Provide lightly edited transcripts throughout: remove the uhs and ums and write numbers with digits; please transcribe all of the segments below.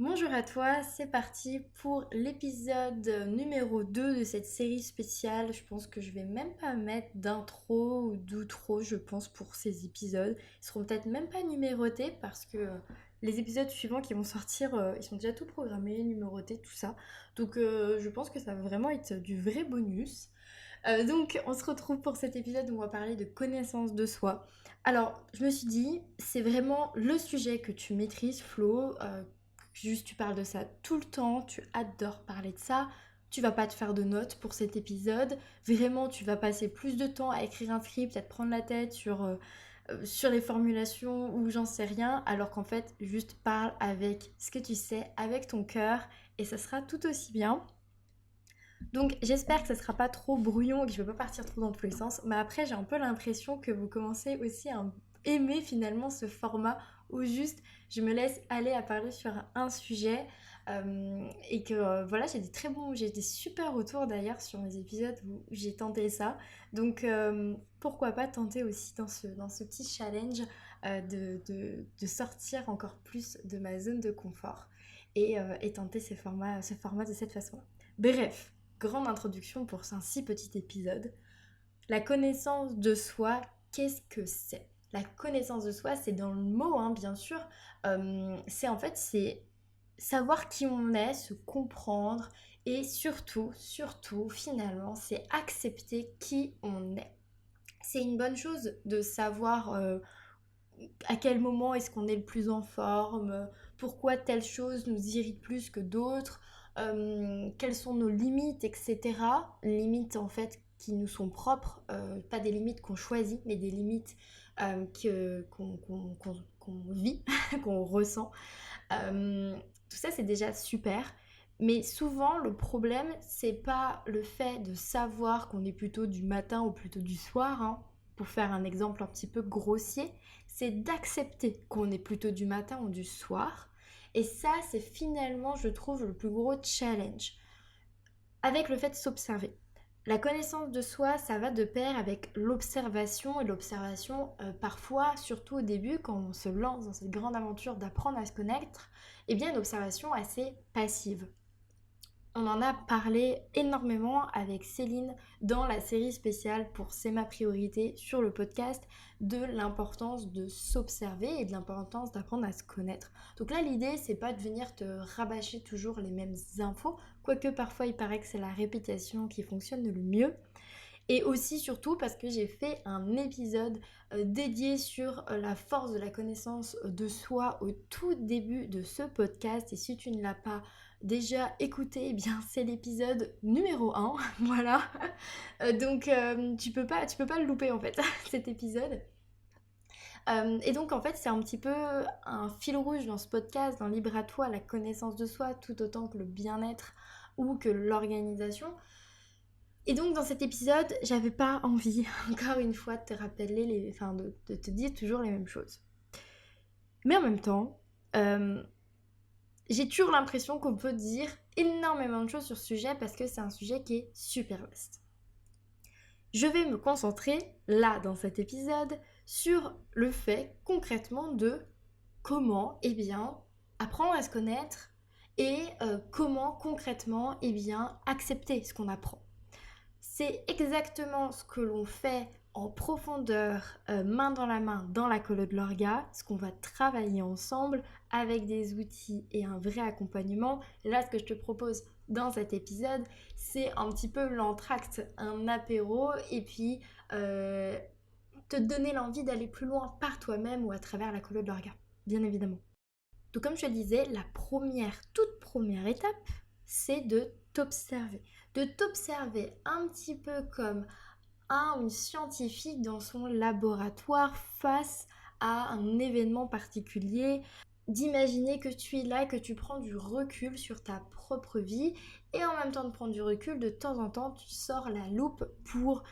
Bonjour à toi, c'est parti pour l'épisode numéro 2 de cette série spéciale. Je pense que je vais même pas mettre d'intro ou d'outro, je pense, pour ces épisodes. Ils seront peut-être même pas numérotés parce que les épisodes suivants qui vont sortir, ils sont déjà tout programmés, numérotés, tout ça. Donc je pense que ça va vraiment être du vrai bonus. Donc on se retrouve pour cet épisode où on va parler de connaissance de soi. Alors je me suis dit, c'est vraiment le sujet que tu maîtrises, Flo. Juste tu parles de ça tout le temps, tu adores parler de ça. Tu vas pas te faire de notes pour cet épisode. Vraiment, tu vas passer plus de temps à écrire un script, à te prendre la tête sur les formulations ou j'en sais rien, alors qu'en fait, juste parle avec ce que tu sais, avec ton cœur, et ça sera tout aussi bien. Donc j'espère que ça sera pas trop brouillon et que je vais pas partir trop dans tous les sens. Mais après j'ai un peu l'impression que vous commencez aussi à aimer finalement ce format où juste je me laisse aller à parler sur un sujet et que voilà j'ai des super retours d'ailleurs sur mes épisodes où j'ai tenté ça. Donc pourquoi pas tenter aussi dans ce petit challenge de sortir encore plus de ma zone de confort et tenter ce format de cette façon-là. Bref, grande introduction pour un si petit épisode. La connaissance de soi, qu'est-ce que c'est? La connaissance de soi, c'est dans le mot, hein, bien sûr. C'est savoir qui on est, se comprendre et surtout, finalement, c'est accepter qui on est. C'est une bonne chose de savoir à quel moment est-ce qu'on est le plus en forme, pourquoi telle chose nous irrite plus que d'autres, quelles sont nos limites, etc. Limites en fait qui nous sont propres, pas des limites qu'on choisit, mais des limites qu'on vit, qu'on ressent. Tout ça c'est déjà super. Mais souvent, le problème, c'est pas le fait de savoir qu'on est plutôt du matin ou plutôt du soir, hein, pour faire un exemple un petit peu grossier, c'est d'accepter qu'on est plutôt du matin ou du soir. Et ça, c'est finalement, je trouve, le plus gros challenge. Avec le fait de s'observer. La connaissance de soi, ça va de pair avec l'observation. Et l'observation, parfois, surtout au début, quand on se lance dans cette grande aventure d'apprendre à se connaître, eh bien, une observation assez passive. On en a parlé énormément avec Céline dans la série spéciale pour C'est ma priorité sur le podcast de l'importance de s'observer et de l'importance d'apprendre à se connaître. Donc là l'idée c'est pas de venir te rabâcher toujours les mêmes infos, quoique parfois il paraît que c'est la répétition qui fonctionne le mieux. Et aussi surtout parce que j'ai fait un épisode dédié sur la force de la connaissance de soi au tout début de ce podcast. Et si tu ne l'as pas déjà écouté, eh bien c'est l'épisode numéro 1. Voilà. Donc tu peux pas le louper en fait, cet épisode. Et donc en fait c'est un petit peu un fil rouge dans ce podcast, dans Libre à toi, la connaissance de soi, tout autant que le bien-être ou que l'organisation. Et donc dans cet épisode, j'avais pas envie, encore une fois, de te rappeler, de te dire toujours les mêmes choses. Mais en même temps, euh, j'ai toujours l'impression qu'on peut dire énormément de choses sur ce sujet parce que c'est un sujet qui est super vaste. Je vais me concentrer, là, dans cet épisode, sur le fait concrètement de comment, eh bien, apprendre à se connaître et comment concrètement, eh bien, accepter ce qu'on apprend. C'est exactement ce que l'on fait en profondeur, main dans la main, dans la colo de l'orga, ce qu'on va travailler ensemble avec des outils et un vrai accompagnement. Et là, ce que je te propose dans cet épisode, c'est un petit peu l'entracte, un apéro, et puis te donner l'envie d'aller plus loin par toi-même ou à travers la colo de l'orga, bien évidemment. Donc comme je te le disais, la toute première étape, c'est de t'observer. De t'observer un petit peu comme un ou une scientifique dans son laboratoire face à un événement particulier, d'imaginer que tu es là, que tu prends du recul sur ta propre vie et en même temps de prendre du recul, de temps en temps, tu sors la loupe pour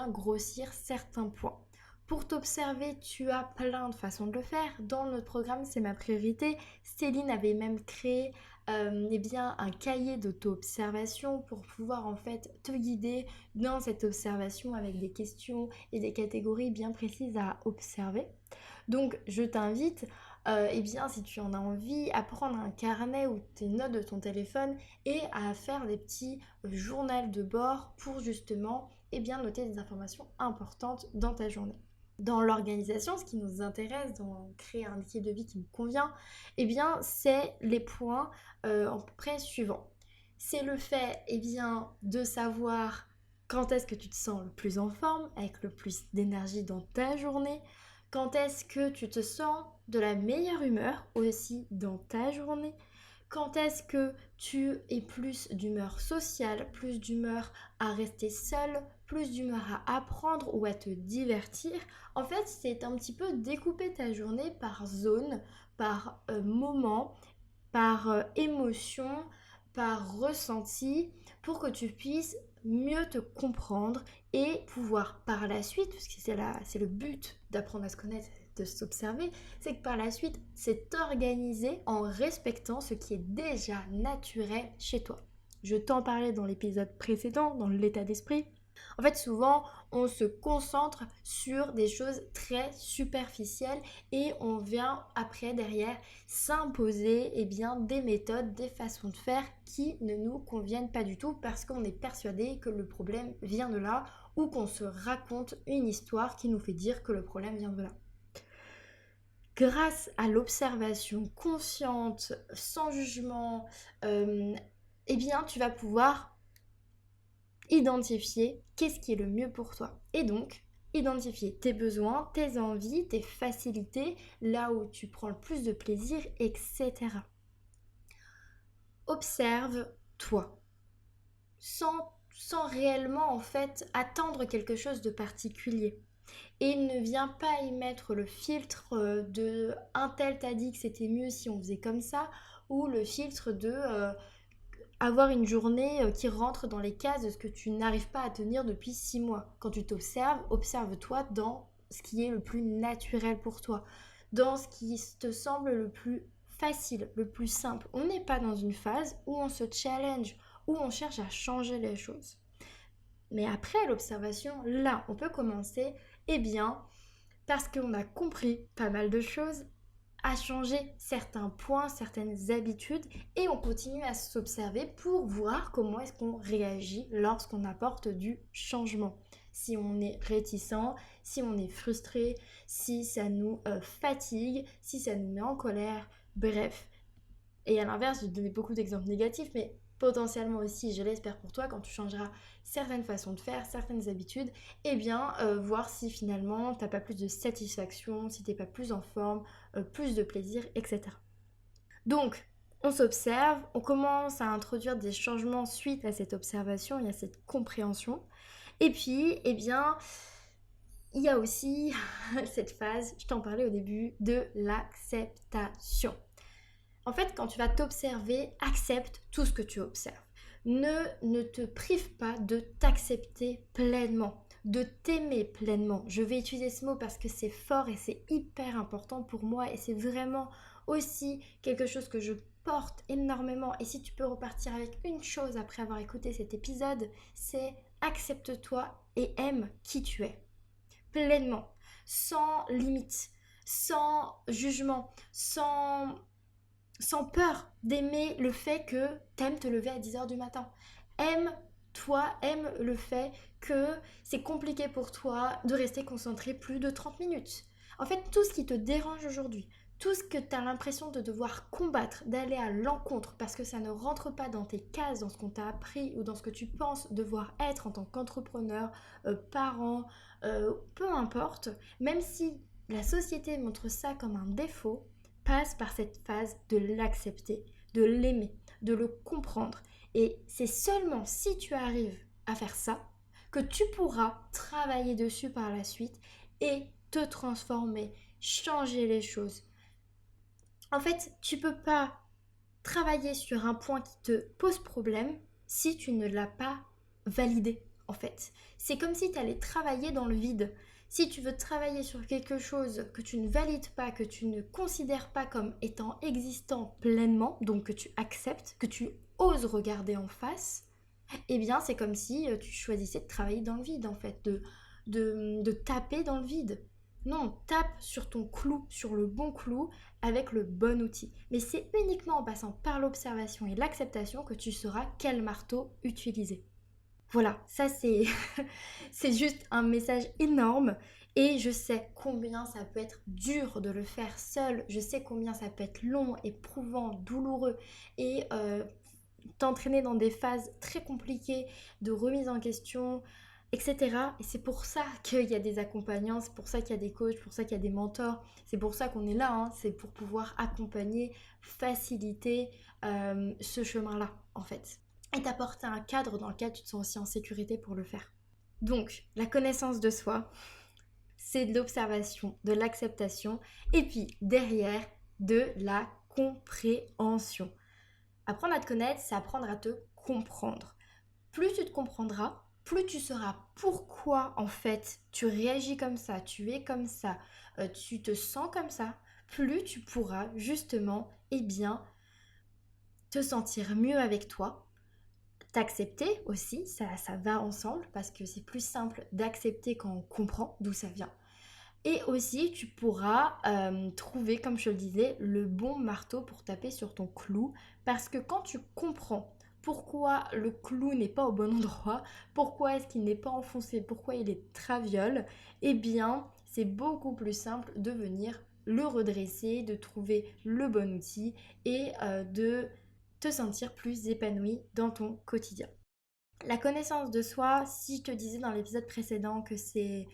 grossir certains points. Pour t'observer, tu as plein de façons de le faire. Dans notre programme, c'est ma priorité. Céline avait même créé un cahier d'auto-observation pour pouvoir en fait te guider dans cette observation avec des questions et des catégories bien précises à observer. Donc je t'invite eh bien, si tu en as envie, à prendre un carnet ou tes notes de ton téléphone et à faire des petits journaux de bord pour justement, eh bien, noter des informations importantes dans ta journée. Dans l'organisation, ce qui nous intéresse, dans créer un équilibre de vie qui nous convient, eh bien, c'est les points à peu près suivants. C'est le fait, eh bien, de savoir quand est-ce que tu te sens le plus en forme, avec le plus d'énergie dans ta journée, quand est-ce que tu te sens de la meilleure humeur aussi dans ta journée, quand est-ce que tu es plus d'humeur sociale, plus d'humeur à rester seul, plus d'humeur à apprendre ou à te divertir. En fait, c'est un petit peu découper ta journée par zone, par moment, par émotion, par ressenti, pour que tu puisses mieux te comprendre et pouvoir par la suite, parce que c'est le but d'apprendre à se connaître, de s'observer, c'est que par la suite, c'est t'organiser en respectant ce qui est déjà naturel chez toi. Je t'en parlais dans l'épisode précédent, dans l'état d'esprit. En fait, souvent, on se concentre sur des choses très superficielles et on vient après, derrière, s'imposer eh bien, des méthodes, des façons de faire qui ne nous conviennent pas du tout parce qu'on est persuadé que le problème vient de là ou qu'on se raconte une histoire qui nous fait dire que le problème vient de là. Grâce à l'observation consciente, sans jugement, eh bien, tu vas pouvoir identifier qu'est-ce qui est le mieux pour toi. Et donc, identifier tes besoins, tes envies, tes facilités, là où tu prends le plus de plaisir, etc. Observe-toi, sans réellement en fait attendre quelque chose de particulier. Et ne viens pas y mettre le filtre de un tel t'a dit que c'était mieux si on faisait comme ça, ou le filtre de avoir une journée qui rentre dans les cases de ce que tu n'arrives pas à tenir depuis 6 mois. Quand tu t'observes, observe-toi dans ce qui est le plus naturel pour toi, dans ce qui te semble le plus facile, le plus simple. On n'est pas dans une phase où on se challenge, où on cherche à changer les choses. Mais après l'observation, là, on peut commencer, eh bien, parce qu'on a compris pas mal de choses, à changer certains points, certaines habitudes et on continue à s'observer pour voir comment est-ce qu'on réagit lorsqu'on apporte du changement. Si on est réticent, si on est frustré, si ça nous fatigue, si ça nous met en colère, bref. Et à l'inverse, je vais donner beaucoup d'exemples négatifs, mais potentiellement aussi, je l'espère pour toi, quand tu changeras certaines façons de faire, certaines habitudes, eh bien, voir si finalement, t'as pas plus de satisfaction, si t'es pas plus en forme, plus de plaisir, etc. Donc, on s'observe, on commence à introduire des changements suite à cette observation et à cette compréhension. Et puis, eh bien, il y a aussi cette phase, je t'en parlais au début, de l'acceptation. En fait, quand tu vas t'observer, accepte tout ce que tu observes. Ne te prive pas de t'accepter pleinement, de t'aimer pleinement. Je vais utiliser ce mot parce que c'est fort et c'est hyper important pour moi et c'est vraiment aussi quelque chose que je porte énormément. Et si tu peux repartir avec une chose après avoir écouté cet épisode, c'est accepte-toi et aime qui tu es. Pleinement, sans limite, sans jugement, sans peur d'aimer le fait que t'aimes te lever à 10h du matin. Aime le fait que c'est compliqué pour toi de rester concentré plus de 30 minutes. En fait, tout ce qui te dérange aujourd'hui, tout ce que tu as l'impression de devoir combattre, d'aller à l'encontre parce que ça ne rentre pas dans tes cases, dans ce qu'on t'a appris ou dans ce que tu penses devoir être en tant qu'entrepreneur, parent, peu importe, même si la société montre ça comme un défaut, passe par cette phase de l'accepter, de l'aimer, de le comprendre. Et c'est seulement si tu arrives à faire ça que tu pourras travailler dessus par la suite et te transformer, changer les choses. En fait, tu peux pas travailler sur un point qui te pose problème si tu ne l'as pas validé, en fait. C'est comme si tu allais travailler dans le vide. Si tu veux travailler sur quelque chose que tu ne valides pas, que tu ne considères pas comme étant existant pleinement, donc que tu acceptes, que tu oses regarder en face, eh bien c'est comme si tu choisissais de travailler dans le vide, en fait, de taper dans le vide. Non, tape sur ton clou, sur le bon clou, avec le bon outil. Mais c'est uniquement en passant par l'observation et l'acceptation que tu sauras quel marteau utiliser. Voilà, ça c'est c'est juste un message énorme et je sais combien ça peut être dur de le faire seul, je sais combien ça peut être long, éprouvant, douloureux et t'entraîner dans des phases très compliquées de remise en question, etc. Et c'est pour ça qu'il y a des accompagnants, c'est pour ça qu'il y a des coachs, pour ça qu'il y a des mentors, c'est pour ça qu'on est là, hein. C'est pour pouvoir accompagner, faciliter ce chemin-là en fait. Et t'apporter un cadre dans lequel tu te sens aussi en sécurité pour le faire. Donc, la connaissance de soi, c'est de l'observation, de l'acceptation, et puis derrière, de la compréhension. Apprendre à te connaître, c'est apprendre à te comprendre. Plus tu te comprendras, plus tu sauras pourquoi en fait tu réagis comme ça, tu es comme ça, tu te sens comme ça, plus tu pourras justement, eh bien, te sentir mieux avec toi, t'accepter aussi, ça va ensemble parce que c'est plus simple d'accepter quand on comprend d'où ça vient. Et aussi, tu pourras trouver, comme je le disais, le bon marteau pour taper sur ton clou. Parce que quand tu comprends pourquoi le clou n'est pas au bon endroit, pourquoi est-ce qu'il n'est pas enfoncé, pourquoi il est traviole, eh bien, c'est beaucoup plus simple de venir le redresser, de trouver le bon outil et de te sentir plus épanoui dans ton quotidien. La connaissance de soi, si je te disais dans l'épisode précédent que c'est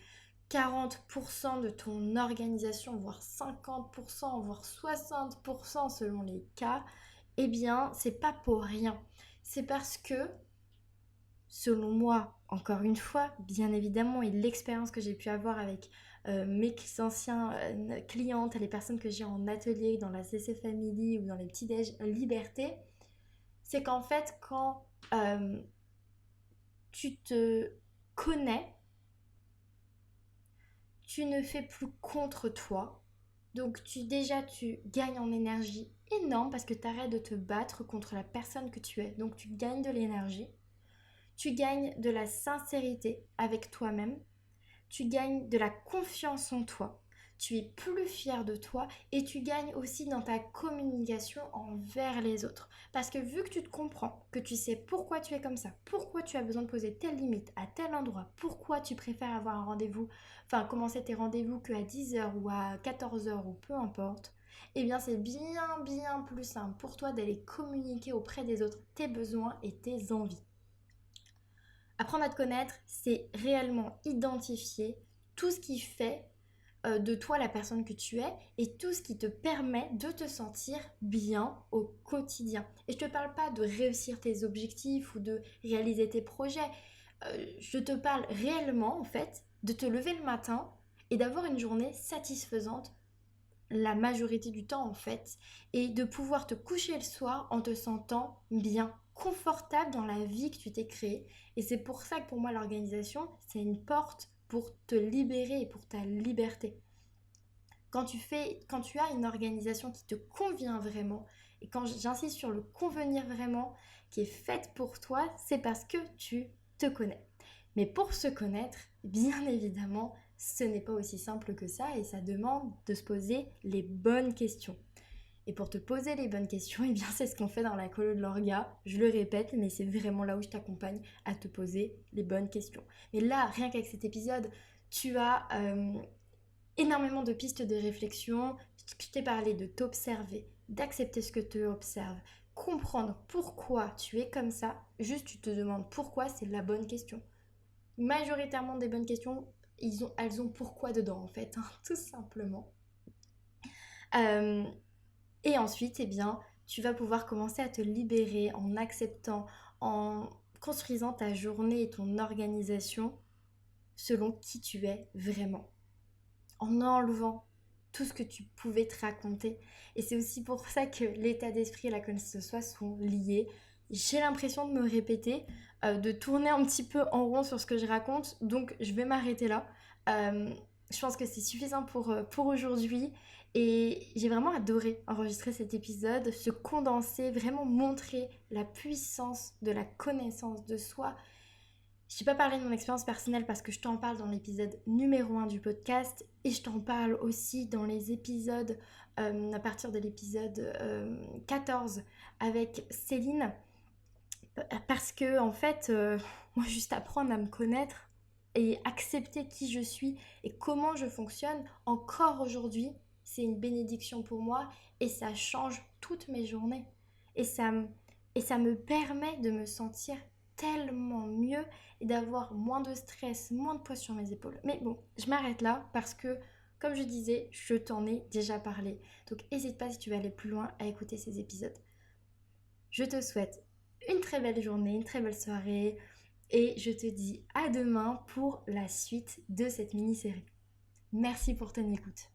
40% de ton organisation, voire 50%, voire 60% selon les cas, eh bien, c'est pas pour rien. C'est parce que, selon moi, encore une fois, bien évidemment, et l'expérience que j'ai pu avoir avec mes anciens clientes, les personnes que j'ai en atelier, dans la CC Family ou dans les petits déj Liberté, c'est qu'en fait, quand tu te connais, tu ne fais plus contre toi. Donc tu gagnes en énergie énorme parce que tu arrêtes de te battre contre la personne que tu es. Donc tu gagnes de l'énergie, tu gagnes de la sincérité avec toi-même, tu gagnes de la confiance en toi, tu es plus fier de toi et tu gagnes aussi dans ta communication envers les autres. Parce que vu que tu te comprends, que tu sais pourquoi tu es comme ça, pourquoi tu as besoin de poser telle limite à tel endroit, pourquoi tu préfères avoir un rendez-vous, enfin commencer tes rendez-vous qu'à 10h ou à 14h ou peu importe, eh bien c'est bien plus simple pour toi d'aller communiquer auprès des autres tes besoins et tes envies. Apprendre à te connaître, c'est réellement identifier tout ce qui fait de toi la personne que tu es et tout ce qui te permet de te sentir bien au quotidien. Et je ne te parle pas de réussir tes objectifs ou de réaliser tes projets. Je te parle réellement en fait de te lever le matin et d'avoir une journée satisfaisante la majorité du temps en fait et de pouvoir te coucher le soir en te sentant bien, confortable dans la vie que tu t'es créée. Et c'est pour ça que pour moi l'organisation, c'est une porte pour te libérer et pour ta liberté. Quand tu as une organisation qui te convient vraiment, et quand j'insiste sur le convenir vraiment, qui est faite pour toi, c'est parce que tu te connais. Mais pour se connaître, bien évidemment, ce n'est pas aussi simple que ça et ça demande de se poser les bonnes questions. Et pour te poser les bonnes questions, eh bien c'est ce qu'on fait dans la colo de l'orga. Je le répète, mais c'est vraiment là où je t'accompagne à te poser les bonnes questions. Mais là, rien qu'avec cet épisode, tu as énormément de pistes de réflexion. Je t'ai parlé de t'observer, d'accepter ce que tu observes, comprendre pourquoi tu es comme ça. Juste, tu te demandes pourquoi, c'est la bonne question. Majoritairement des bonnes questions, elles ont pourquoi dedans en fait, hein, tout simplement. Euh, et ensuite, eh bien, tu vas pouvoir commencer à te libérer en acceptant, en construisant ta journée et ton organisation selon qui tu es vraiment. En enlevant tout ce que tu pouvais te raconter. Et c'est aussi pour ça que l'état d'esprit et la connaissance de soi sont liés. J'ai l'impression de me répéter, de tourner un petit peu en rond sur ce que je raconte, donc je vais m'arrêter là. Euh, je pense que c'est suffisant pour aujourd'hui. Et j'ai vraiment adoré enregistrer cet épisode, se condenser, vraiment montrer la puissance de la connaissance de soi Je t'ai pas parlé de mon expérience personnelle parce que je t'en parle dans l'épisode numéro 1 du podcast et je t'en parle aussi dans les épisodes, à partir de l'épisode 14 avec Céline. Parce que, en fait, moi, juste apprendre à me connaître et accepter qui je suis et comment je fonctionne, encore aujourd'hui, c'est une bénédiction pour moi et ça change toutes mes journées. Et et ça me permet de me sentir tellement mieux et d'avoir moins de stress, moins de poids sur mes épaules. Mais bon, je m'arrête là parce que, comme je disais, je t'en ai déjà parlé. Donc n'hésite pas si tu veux aller plus loin à écouter ces épisodes. Je te souhaite une très belle journée, une très belle soirée et je te dis à demain pour la suite de cette mini-série. Merci pour ton écoute.